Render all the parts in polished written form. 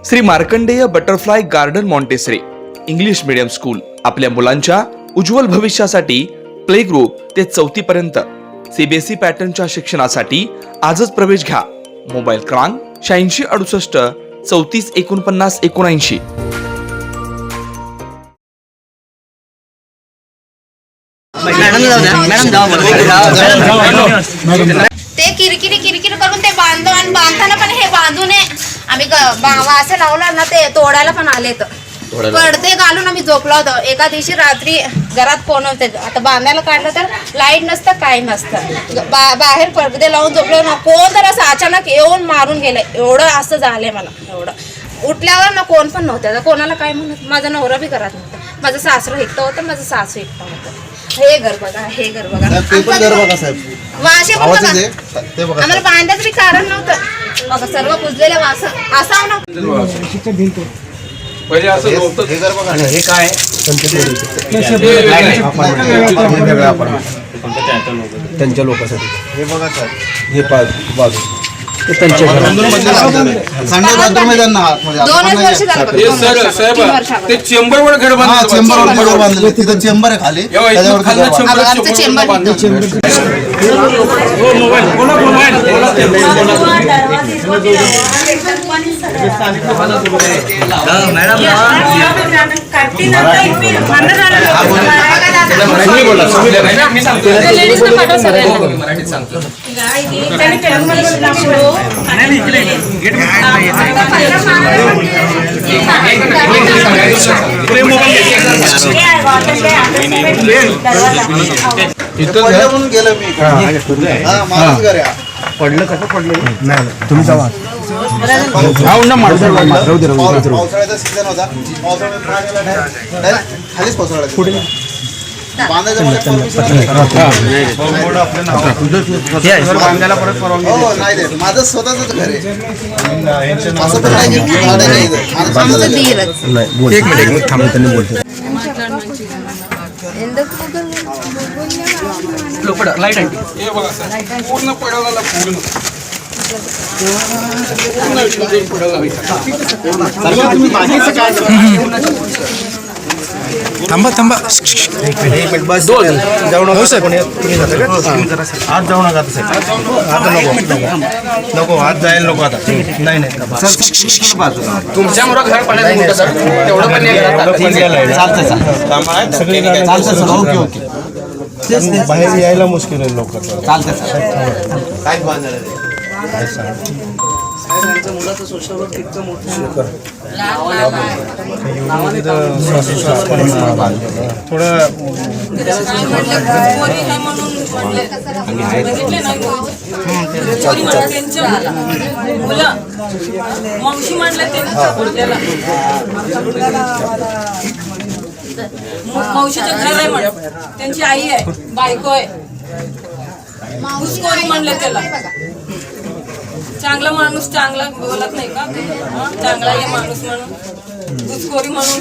Shri Markandeya butterfly garden Montessori English medium school आपल्या मुलांच्या उज्ज्वल भविष्यासाठी प्ले ग्रुप ते 4थी पर्यंत सीबीएसई पॅटर्नच्या शिक्षणासाठी आजच प्रवेश घ्या. मोबाईल क्रमांक 8668 34 49 79. ते किरकिरी करून ते बांधतो आणि बांधताना पण हे बांधू नये. आम्ही वासे लावला ना ते तोडायला पण आले तर पडदे घालून आम्ही झोपलो होतो. एका दिवशी रात्री घरात कोण होते, आता बांधायला काढलं तर लाईट नसतं काही नसतं, बाहेर पडदे लावून झोपलो ना. कोण तर असं अचानक येऊन मारून गेलं, एवढं असं झालंय मला. एवढं उठल्यावर ना कोण पण नव्हतं, कोणाला काय म्हणत. माझा नवरा बी घरात नव्हता, माझं सासरं एकटं होतं, माझं सासू एकटं होतं. हे घर बघा, हे घर बघा, वाशे पण बघा. आम्हाला बांधायचं बी कारण नव्हतं. बघा सर्व पुजलेल्या वास असावं ना. पहिले असं नव्हतं. हे घर बघा, हे काय त्यांच्या लोकांसाठी. हे बघा सर, हे बाजू त्यांच्या ते चेंबर वर घर बांधलं. तिथं चेंबर आहे खाली, म्हणून गेलं मी. माझंच घर आहे. पडलं कसं पडलं नाही, तुम्ही जावा. पावसाळ्याचा सीझन होता, पावसाळ्यात खालीच पावसाळ्यात बांधायला परत परवानगी नाही देत. माझं स्वतःच घर आहे. एक मिनिट थांबा, त्यांनी बोलतो. लाईट आहे. हे बघा सर, पूर्ण पडायला पूर्ण थांबा थांबा बस जाऊ नका साहेब. तुम्ही जाता का? आज जाऊ नका आता. नको आज जायला नको आता. नाही नाही तुमच्यामुळे घर पडायचं सर, तेवढं पण ओके ओके. बाहेर यायला मुश्किल आहे लोक. मावशी म्हणलं मावशीचं घर आहे म्हण, त्यांची आई आहे, बायको आहे. घुसखोरी म्हणलं त्याला. चांगला माणूस चांगला बोलत नाही का? चांगला आहे माणूस म्हणून घुसखोरी म्हणून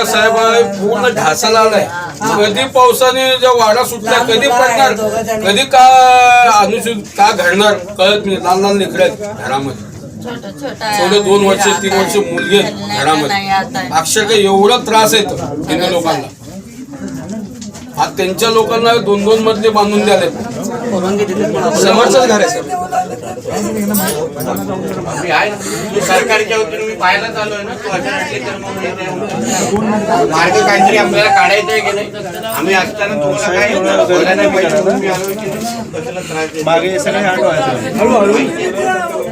साहेब पूर्ण ढासाला आलाय. कधी पावसाने ज्या वाडा सुटल्या, कधी पडणार, कधी का अनुसूचित का घडणार कळत नाही. लहान लहान लेकरं आहेत घरामध्ये, थोडे 2 वर्ष 3 वर्ष मुलगे घरामध्ये. अक्षरशः एवढा त्रास आहे त्यांना लोकांना. आज त्यांच्या लोकांना 2-2 मजले बांधून द्याले. समोरचंच घर आहे सर. सरकारच्या वतीने मी पाहायला चालू आहे ना, मार्ग काहीतरी आपल्याला काढायचं आहे की नाही. आम्ही असताना तुम्हाला काही बोलायला नाही पाहिजे.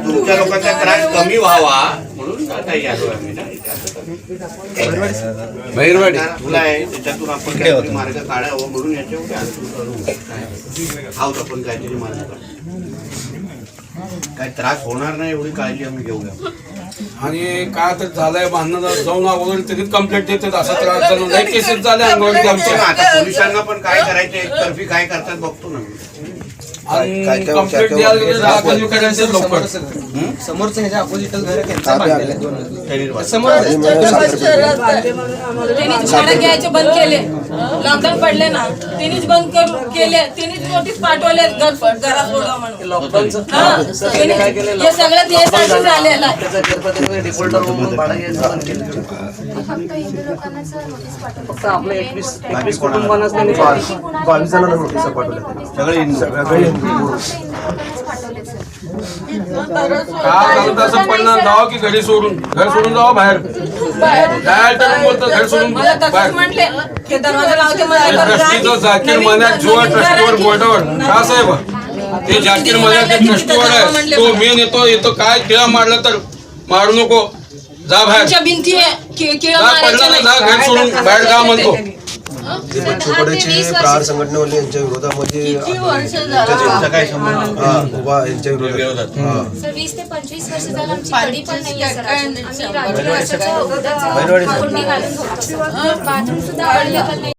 तुमच्या लोकांचा त्रास कमी व्हावा म्हणून आता यालो आम्ही ना. बहिरवाडी तुला आहे त्याच्यातून आपण काहीतरी मार्ग काढावं म्हणून याच्यावर आहोत आपण काहीतरी मार्ग काढू. काय त्रास होणार नाही एवढी काळजी आम्ही घेऊया. आणि काय तर झालंय बांधणं जाऊन अगोदर तरी कंप्लेंट देतात. असा त्रास झाला नाही, केसेस झाल्या अंगावरती आमच्या. आता पोलिसांना पण काय करायचं, एकतर्फी काय करतात बघतो ना. आणि काय काय कंप्लीट द्यायला गेले दाखल करायचं लवकर. समोरचं ह्याच्या अपोजिटच घर आहे त्यांचं बांधलेलं आहे 2 समोर त्यांनीच भाडं घ्यायचे बंद केले. लॉकडाऊन पडले ना, त्यांनीच बंद केले. त्यांनीच नोटीस पाठवले घरात सोडवा म्हणून. लॉकडाऊनचं हा, त्यांनी- हे सगळं त्यासाठी झालेलं आहे. त्याचा गणपती डिफॉल्टर म्हणून भाडं घ्यायचं बंद केलं. फक्त आपलं 21 कुटुंबांनाच त्यांनी 22 जणांना नोटीस पाठवल्या. सगळे काय झालं तसं पडणार जावं की घर सोडून जावं बाहेर. काय तर बोलतो घर सोडून मला तसंच बाहेर. म्हटले की दरवाजा लावते मला तर ट्रस्टीचं जाकीर मनात जो ट्रस्टीवर बोर्डावर का साहेब ते जाकीर मनात ते ट्रस्टीवर आहे. तो मेन येतो काय किळा मारला तर मारू नको, जा बाहेर. आमच्या भिंती किळा जा पडला ना, जा घर सोडून बाहेर जा म्हणतो. जे बच्चूकडेचे प्रहार संघटनेवाले यांच्या विरोधामध्ये काय संबंध? उभा यांच्या विरोधात सर 20 ते 25 वर्ष झालं आमची कडी पण नाही आहे सर अजून. आम्ही रात्री वर्षाच्या उद्याच घालून झोपतो. बाथरूम सुद्धा अवेलेबल नाही.